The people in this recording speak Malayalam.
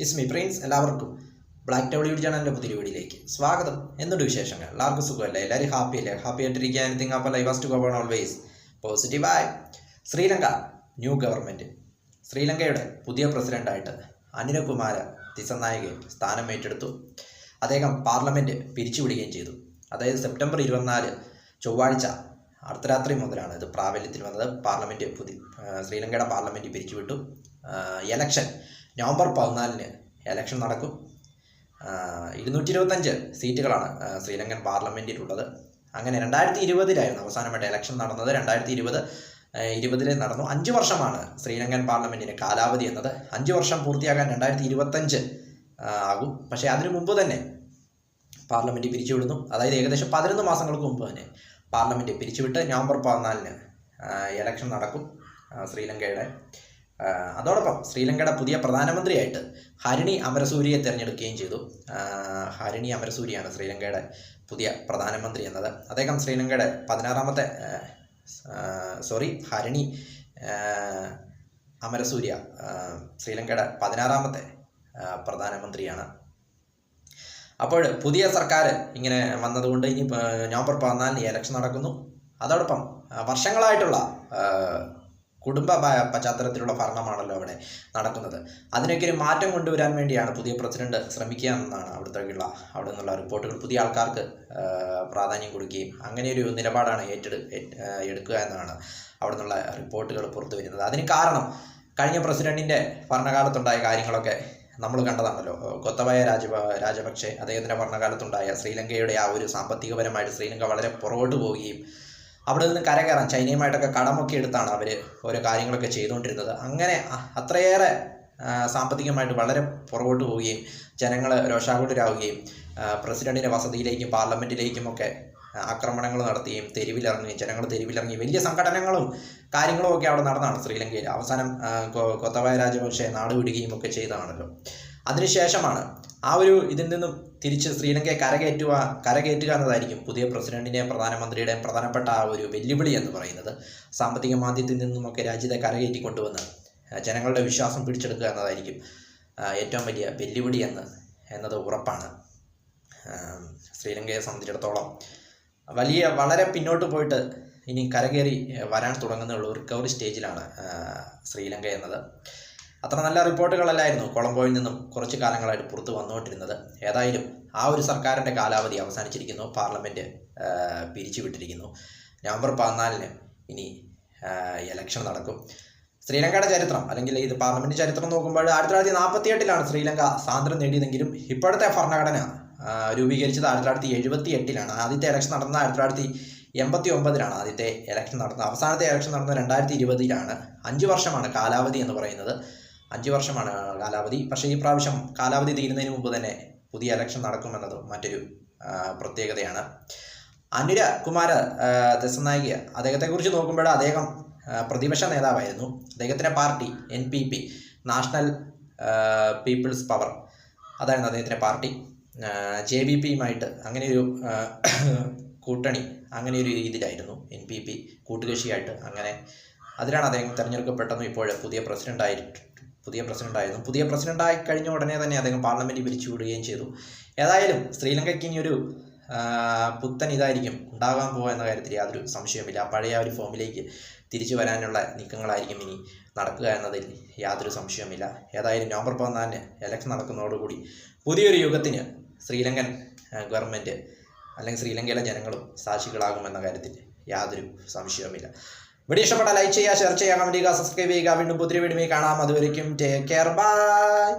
Is me Prince. എല്ലാവർക്കും ബ്ലാക്ക് ടൗൺ ചാനലിൻ്റെ പുതിയ വീഡിയോയിലേക്ക് സ്വാഗതം. എന്തുണ്ട് വിശേഷങ്ങൾ? എല്ലാവർക്കും സുഖമല്ലേ? എല്ലാവരും ഹാപ്പി അല്ലേ? ഹാപ്പി ആയിട്ടിരിക്കുക. എനിത്തിങ് അപ്പോൾ live to go on always പോസിറ്റീവായി. Sri Lanka new government. ശ്രീലങ്കയുടെ പുതിയ പ്രസിഡൻ്റായിട്ട് അനിൽകുമാര ദിസനായകെ സ്ഥാനം ഏറ്റെടുത്തു. അദ്ദേഹം പാർലമെൻറ്റ് പിരിച്ചുവിടുകയും ചെയ്തു. അതായത് സെപ്റ്റംബർ 24 ചൊവ്വാഴ്ച അർദ്ധരാത്രി മുതലാണ് ഇത് പ്രാബല്യത്തിൽ വന്നത്. ശ്രീലങ്കയുടെ പാർലമെൻറ്റ് പിരിച്ചുവിട്ടു. എലക്ഷൻ നവംബർ 14 എലക്ഷൻ നടക്കും. 225 സീറ്റുകളാണ് ശ്രീലങ്കൻ പാർലമെൻറ്റിലുള്ളത്. അങ്ങനെ 2020 അവസാനമായിട്ട് എലക്ഷൻ നടന്നത്. 2020 നടന്നു. 5 വർഷമാണ് ശ്രീലങ്കൻ പാർലമെൻറ്റിന് കാലാവധി എന്നത്. 5 വർഷം പൂർത്തിയാകാൻ 2025 ആകും. പക്ഷേ അതിനു മുമ്പ് തന്നെ പാർലമെൻറ്റ് പിരിച്ചുവിടുന്നു. അതായത് ഏകദേശം 11 മാസങ്ങൾക്ക് മുമ്പ് തന്നെ പാർലമെൻറ്റ് പിരിച്ചുവിട്ട് നവംബർ 14 എലക്ഷൻ നടക്കും ശ്രീലങ്കയുടെ. അതോടൊപ്പം ശ്രീലങ്കയുടെ പുതിയ പ്രധാനമന്ത്രിയായിട്ട് ഹരിണി അമരസൂര്യയെ തിരഞ്ഞെടുക്കുകയും ചെയ്തു. ഹരിണി അമരസൂര്യയാണ് ശ്രീലങ്കയുടെ പുതിയ പ്രധാനമന്ത്രി എന്നത്. അദ്ദേഹം ശ്രീലങ്കയുടെ 16ാമത്തെ ഹരിണി അമരസൂര്യ ശ്രീലങ്കയുടെ 16ാമത്തെ പ്രധാനമന്ത്രിയാണ്. അപ്പോൾ പുതിയ സർക്കാർ ഇങ്ങനെ വന്നതുകൊണ്ട് ഇനി നവംബർ 14 എലക്ഷൻ നടക്കുന്നു. അതോടൊപ്പം വർഷങ്ങളായിട്ടുള്ള കുടുംബ പശ്ചാത്തലത്തിലുള്ള ഭരണമാണല്ലോ അവിടെ നടക്കുന്നത്. അതിനൊക്കെ ഒരു മാറ്റം കൊണ്ടുവരാൻ വേണ്ടിയാണ് പുതിയ പ്രസിഡന്റ് ശ്രമിക്കുക എന്നാണ് അവിടെ നിന്നുള്ള റിപ്പോർട്ടുകൾ. പുതിയ ആൾക്കാർക്ക് പ്രാധാന്യം കൊടുക്കുകയും അങ്ങനെ ഒരു നിലപാടാണ് എടുക്കുക എന്നാണ് അവിടെ നിന്നുള്ള റിപ്പോർട്ടുകൾ പുറത്തു വരുന്നത്. അതിന് കാരണം കഴിഞ്ഞ പ്രസിഡന്റിൻ്റെ ഭരണകാലത്തുണ്ടായ കാര്യങ്ങളൊക്കെ നമ്മൾ കണ്ടതാണല്ലോ. ഗോത്തബയ രാജപക്ഷെ അദ്ദേഹത്തിൻ്റെ ഭരണകാലത്തുണ്ടായ ശ്രീലങ്കയുടെ ആ ഒരു സാമ്പത്തികപരമായിട്ട് ശ്രീലങ്ക വളരെ പുറകോട്ട് പോവുകയും അവിടെ നിന്ന് കരകയറാൻ ചൈനയുമായിട്ടൊക്കെ കടമൊക്കെ എടുത്താണ് അവർ ഓരോ കാര്യങ്ങളൊക്കെ ചെയ്തുകൊണ്ടിരുന്നത്. അങ്ങനെ അത്രയേറെ സാമ്പത്തികമായിട്ട് വളരെ പുറകോട്ട് പോവുകയും ജനങ്ങൾ രോഷാകുലരാകുകയും പ്രസിഡന്റിൻ്റെ വസതിയിലേക്കും പാർലമെൻറ്റിലേക്കും ഒക്കെ ആക്രമണങ്ങൾ നടത്തുകയും ജനങ്ങൾ തെരുവിലിറങ്ങി വലിയ സംഘടനകളും കാര്യങ്ങളും ഒക്കെ അവിടെ നടന്നതാണ് ശ്രീലങ്കയിൽ. അവസാനം ഗോത്തബയ രാജപക്ഷെ നാട് വിടുകയും ഒക്കെ ചെയ്തതാണല്ലോ. അതിനുശേഷമാണ് ആ ഒരു ഇതിൽ നിന്നും തിരിച്ച് ശ്രീലങ്കയെ കരകയറ്റുക എന്നതായിരിക്കും പുതിയ പ്രസിഡന്റിൻ്റെയും പ്രധാനമന്ത്രിയുടെയും പ്രധാനപ്പെട്ട ആ ഒരു വെല്ലുവിളി എന്ന് പറയുന്നത്. സാമ്പത്തിക മാന്ദ്യത്തിൽ നിന്നുമൊക്കെ രാജ്യത്തെ കരകയറ്റിക്കൊണ്ടുവന്ന് ജനങ്ങളുടെ വിശ്വാസം പിടിച്ചെടുക്കുക എന്നതായിരിക്കും ഏറ്റവും വലിയ വെല്ലുവിളി എന്നത് ഉറപ്പാണ്. ശ്രീലങ്കയെ സംബന്ധിച്ചിടത്തോളം വളരെ പിന്നോട്ട് പോയിട്ട് ഇനി കരകയറി വരാൻ തുടങ്ങുന്നുള്ള റിക്കവറി സ്റ്റേജിലാണ് ശ്രീലങ്ക എന്നത്. അത്ര നല്ല റിപ്പോർട്ടുകളല്ലായിരുന്നു കൊളംബോയിൽ നിന്നും കുറച്ച് കാലങ്ങളായിട്ട് പുറത്ത് വന്നുകൊണ്ടിരുന്നത്. ഏതായാലും ആ ഒരു സർക്കാരിൻ്റെ കാലാവധി അവസാനിച്ചിരിക്കുന്നു. പാർലമെൻറ്റ് പിരിച്ചുവിട്ടിരിക്കുന്നു. നവംബർ 14 ഇനി എലക്ഷൻ നടക്കും. ശ്രീലങ്കയുടെ ചരിത്രം അല്ലെങ്കിൽ ഇത് പാർലമെൻറ്റ് ചരിത്രം നോക്കുമ്പോൾ 1948 ശ്രീലങ്ക സ്വാതന്ത്ര്യം നേടിയതെങ്കിലും ഇപ്പോഴത്തെ ഭരണഘടന രൂപീകരിച്ചത് 1978. ആദ്യത്തെ എലക്ഷൻ നടന്നത് 1989 ആദ്യത്തെ എലക്ഷൻ നടന്നത്. അവസാനത്തെ എലക്ഷൻ നടന്നത് 2020 5 വർഷമാണ് കാലാവധി എന്ന് പറയുന്നത്. 5 വർഷമാണ് കാലാവധി. പക്ഷേ ഈ പ്രാവശ്യം കാലാവധി തീരുന്നതിന് മുമ്പ് തന്നെ പുതിയ എലക്ഷൻ നടക്കുമെന്നത് മറ്റൊരു പ്രത്യേകതയാണ്. അനിൽകുമാര ദിസനായകെ അദ്ദേഹത്തെക്കുറിച്ച് നോക്കുമ്പോൾ അദ്ദേഹം പ്രതിപക്ഷ നേതാവായിരുന്നു. അദ്ദേഹത്തിൻ്റെ party NPP national people's power അതായിരുന്നു അദ്ദേഹത്തിൻ്റെ പാർട്ടി. JVPയുമായിട്ട് അങ്ങനെയൊരു കൂട്ടണി അങ്ങനെയൊരു രീതിയിലായിരുന്നു NPP കൂട്ടുകക്ഷിയായിട്ട്. അങ്ങനെ അതിലാണ് അദ്ദേഹം തിരഞ്ഞെടുക്കപ്പെട്ടതും ഇപ്പോൾ പുതിയ പ്രസിഡൻ്റായിരുന്നു. പുതിയ പ്രസിഡൻ്റായി കഴിഞ്ഞ ഉടനെ തന്നെ അദ്ദേഹം പാർലമെൻറ്റ് പിരിച്ചുവിടുകയും ചെയ്തു. ഏതായാലും ശ്രീലങ്കയ്ക്ക് ഇനിയൊരു പുത്തൻ ഇതായിരിക്കും ഉണ്ടാകാൻ പോകുക എന്ന കാര്യത്തിൽ യാതൊരു സംശയവുമില്ല. പഴയ ഒരു ഫോമിലേക്ക് തിരിച്ചു വരാനുള്ള നീക്കങ്ങളായിരിക്കും ഇനി നടക്കുക എന്നതിൽ യാതൊരു സംശയവുമില്ല. ഏതായാലും നവംബർ 14 എലക്ഷൻ നടക്കുന്നതോടുകൂടി പുതിയൊരു യുഗത്തിന് ശ്രീലങ്കൻ ഗവൺമെൻറ് അല്ലെങ്കിൽ ശ്രീലങ്കയിലെ ജനങ്ങളും സാക്ഷികളാകുമെന്ന കാര്യത്തിൽ യാതൊരു സംശയവുമില്ല. വീഡിയോ ഇഷ്ടപ്പെട്ടാൽ ലൈക്ക് ചെയ്യുക, ഷെയർ ചെയ്യുക, കമൻറ്റ് ചെയ്യുക, സബ്സ്ക്രൈബ് ചെയ്യുക. വീണ്ടും പുതിയ വീഡിയോയിൽ കാണാം. അതുവരയ്ക്കും ടേക്ക് കെയർ, ബൈ.